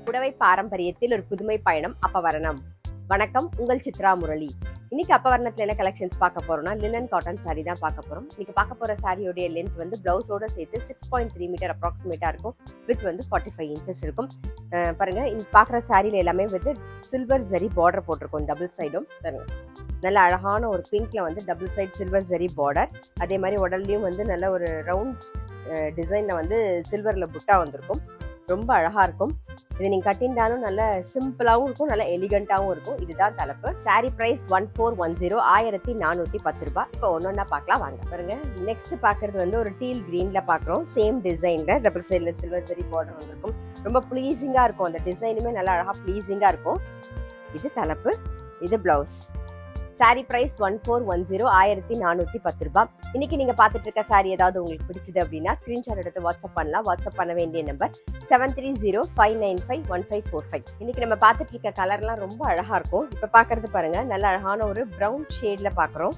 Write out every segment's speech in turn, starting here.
புடவை பாரம்பரியத்தில் ஒரு புதுமை பயணம் அப்பவரணம். வணக்கம், உங்கள் சித்ரா முரளி. இன்னைக்கு அப்பவரணத்துல என்ன கலெக்ஷன்ஸ் பார்க்க போறோம்னா லினன் காட்டன் சாரி தான் பார்க்க போறோம். இன்னைக்கு பார்க்க போற சாரியோடைய லென்த் வந்து பிளவுஸோட சேர்த்து 6.3 மீட்டர் அப்ராக்சிமேட்டா இருக்கும். வித் வந்து 45 இன்ச்சஸ் இருக்கும். பாருங்க, இந்த பார்க்குற சாரியில எல்லாமே வந்து சில்வர் ஜரி பார்டர் போட்டிருக்கும் டபுள் சைடும். பாருங்க, நல்ல அழகான ஒரு பிங்க்ல வந்து double side silver zari border. அதே மாதிரி உடல்லையும் வந்து நல்ல ஒரு ரவுண்ட் டிசைன்ல வந்து சில்வர்ல புட்டா வந்திருக்கும். ரொம்ப அழகா இருக்கும். இது நீங்க கட்டிண்டாலும் நல்ல சிம்பிளாவும் இருக்கும், நல்ல எலிகண்டாவும் இருக்கும். இதுதான் தலைப்பு. சாரி பிரைஸ் 1410, 1410 ரூபாய். இப்போ ஒன்னொன்னா பார்க்கலாம் வாங்க. பாருங்க, நெக்ஸ்ட் பாக்குறது வந்து ஒரு டீல் கிரீன்ல பாக்குறோம். சேம் டிசைன்ல டபுள் சைட்ல சில்வர் ஜரி பார்டர் வந்திருக்கும். ரொம்ப ப்ளீசிங்கா இருக்கும். அந்த டிசைனுமே நல்லா அழகா ப்ளீசிங்கா இருக்கும். இது தலைப்பு, இது பிளவுஸ். சாரி பிரைஸ் 1410, 1410 ரூபாய். இன்னைக்கு நீங்க பார்த்துட்டு இருக்க சாரி ஏதாவது உங்களுக்கு பிடிச்சது அப்படின்னா ஸ்கிரீன்ஷாட் எடுத்து வாட்ஸ்அப் பண்ணலாம். வாட்ஸ்அப் பண்ண வேண்டிய நம்பர் 7305951545. இன்னைக்கு நம்ம பார்த்துட்டு இருக்க கலர்லாம் ரொம்ப அழகா இருக்கும். இப்ப பாக்குறது பாருங்க, நல்ல அழகான ஒரு பிரவுன் ஷேட்ல பாக்குறோம்.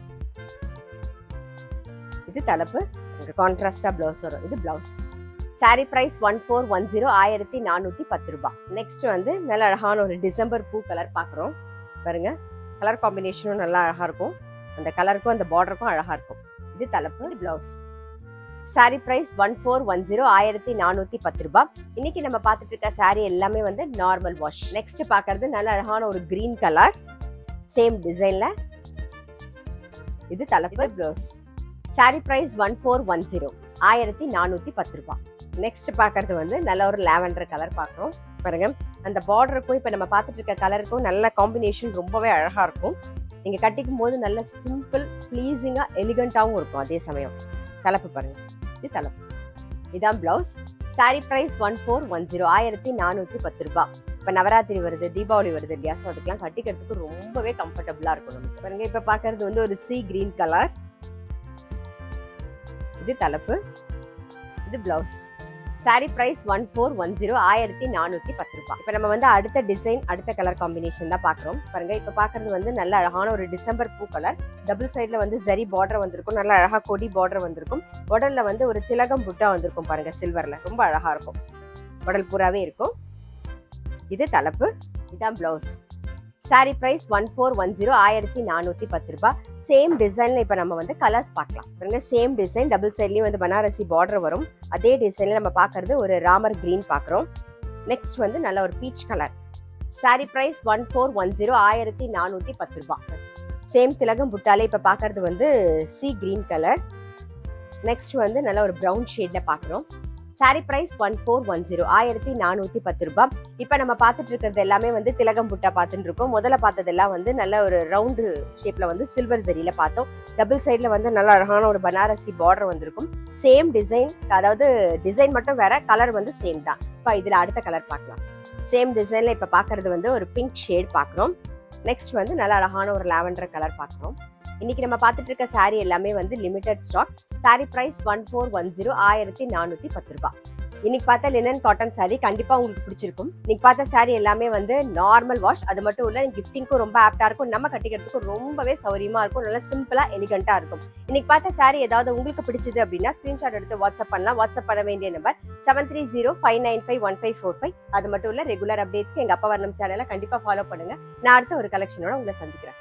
இது தலைப்பு, கான்ட்ராஸ்டா பிளவுஸ் வரும். இது பிளவுஸ். சாரி பிரைஸ் 1410, 1410 ரூபாய். நெக்ஸ்ட் வந்து நல்ல அழகான ஒரு டிசம்பர் பூ கலர் பாக்குறோம். பாருங்க, கலர் காம்பினேஷனும் நல்லா அழகா இருக்கும். அந்த கலருக்கும் அந்த பார்டருக்கும் அழகா இருக்கும். இது தலைப்பு, பிளவுஸ். சாரி பிரைஸ் 1410, 1410 ரூபாய். இன்னைக்கு நம்ம பார்த்துட்டு இருக்க சாரி எல்லாமே வந்து நார்மல் வாஷ். நெக்ஸ்ட் பாக்குறது நல்ல அழகான ஒரு கிரீன் கலர், சேம் டிசைன்ல. இது தலைப்பு, பிளவுஸ். சாரி பிரைஸ் 1410, 1410 ரூபாய். நெக்ஸ்ட் பாக்குறது வந்து நல்ல ஒரு லாவெண்டர் கலர் பாக்குறோம். பாருங்க, அந்த பார்டருக்கும் இப்ப நம்ம பார்த்துட்டு இருக்க கலருக்கும் நல்ல காம்பினேஷன் ரொம்பவே அழகா இருக்கும். நீங்க கட்டிக்கும் போது நல்ல சிம்பிள், ப்ளீசிங்கா, எலிகண்டாவும் இருக்கும் அதே சமயம். தலைப்பு பாருங்க, இது தலைப்பு. இதான் பிளவுஸ். சாரி பிரைஸ் 1410, 1410 ரூபாய். இப்ப நவராத்திரி வருது, தீபாவளி வருது இல்லையா, ஸோ அதுக்கெல்லாம் கட்டிக்கிறதுக்கு ரொம்பவே கம்ஃபர்டபுளா இருக்கும் நமக்கு. பாருங்க, இப்ப பாக்குறது வந்து ஒரு சீ கிரீன் கலர். இது தலைப்பு, இது பிளவுஸ். சாரி பிரைஸ் 1410, 1410 ரூபாய். இப்ப நம்ம வந்து அடுத்த டிசைன், அடுத்த கலர் காம்பினேஷன் தான் பாக்குறோம். பாருங்க, இப்ப பாக்குறது வந்து நல்ல அழகான ஒரு டிசம்பர் பூ கலர். டபுள் சைட்ல வந்து ஜரி பார்டர் வந்திருக்கும். நல்ல அழகா கொடி பார்டர் வந்திருக்கும். உடல்ல வந்து ஒரு திலகம் புட்டா வந்திருக்கும். பாருங்க, சில்வர்ல ரொம்ப அழகா இருக்கும். உடல் பூராவே இருக்கும். இது தலைப்பு, இதான் பிளவுஸ். சாரி பிரைஸ் 1410, 1410 ரூபாய். சேம் டிசைன்ல இப்ப நம்ம வந்து கலர்ஸ் பார்க்கலாம். பாருங்க, சேம் டிசைன், டபுள் சைட்லயும் வந்து பனாரசி பார்டர் வரும். அதே டிசைன்ல நம்ம பாக்குறது ஒரு ராமர் கிரீன் பாக்குறோம். நெக்ஸ்ட் வந்து நல்ல ஒரு பீச் கலர். சாரி பிரைஸ் 1410, 1410 ரூபாய். சேம் திலகம் புட்டாலே இப்ப பாக்குறது வந்து சீ கிரீன் கலர். நெக்ஸ்ட் வந்து நல்ல ஒரு பிரவுன் ஷேட்ல பாக்குறோம். சாரி பிரைஸ் 1410, 1410 ரூபாய். இப்ப நம்ம பார்த்துட்டு இருக்கிறது எல்லாமே வந்து திலகம் புட்டா பார்த்துட்டு இருக்கோம். முதல்ல பார்த்ததெல்லாம் வந்து நல்ல ஒரு ரவுண்டு ஷேப்ல வந்து சில்வர் ஜரியில பார்த்தோம். டபுள் சைட்ல வந்து நல்ல அழகான ஒரு பனாரசி பார்டர் வந்திருக்கும். சேம் டிசைன், அதாவது டிசைன் மட்டும் வேற, கலர் வந்து சேம் தான். இப்ப இதுல அடுத்த கலர் பார்க்கலாம். சேம் டிசைன்ல இப்ப பாக்குறது வந்து ஒரு பிங்க் ஷேட் பாக்குறோம். நெக்ஸ்ட் வந்து நல்ல அழகான ஒரு லாவெண்டர் கலர் பாக்குறோம். இன்னைக்கு நம்ம பார்த்துட்டு இருக்க சாரி எல்லாமே வந்து லிமிடெட் ஸ்டாக். சாரி பிரைஸ் 1410, 1410 ரூபாய். இன்னைக்கு பார்த்த லினன் காட்டன் சாரி கண்டிப்பா உங்களுக்கு பிடிச்சிருக்கும். இன்னைக்கு பார்த்த சாரி எல்லாமே வந்து நார்மல் வாஷ். அது மட்டும் இல்ல, கிஃப்டிங்க்கும் ரொம்ப ஆப்டா இருக்கும். நம்ம கட்டிக்கிறதுக்கும் ரொம்பவே சௌரியமா இருக்கும். நல்லா சிம்பிளா, எலிகண்டா இருக்கும். இன்னைக்கு பார்த்த சாரி ஏதாவது உங்களுக்கு பிடிச்சது அப்படின்னா ஸ்கிரீன்ஷாட் எடுத்து வாட்ஸ்அப் பண்ணலாம். வாட்ஸ்அப் பண்ண வேண்டிய நம்பர் 7305951545. அது மட்டும் இல்ல, ரெகுலர் அப்டேட்ஸ்க்கு எங்க அப்பவரணம் சேனலை கண்டிப்பா ஃபாலோ பண்ணுங்க. நான் அடுத்த ஒரு கலெக்ஷனோட உங்களை சந்திக்கிறேன்.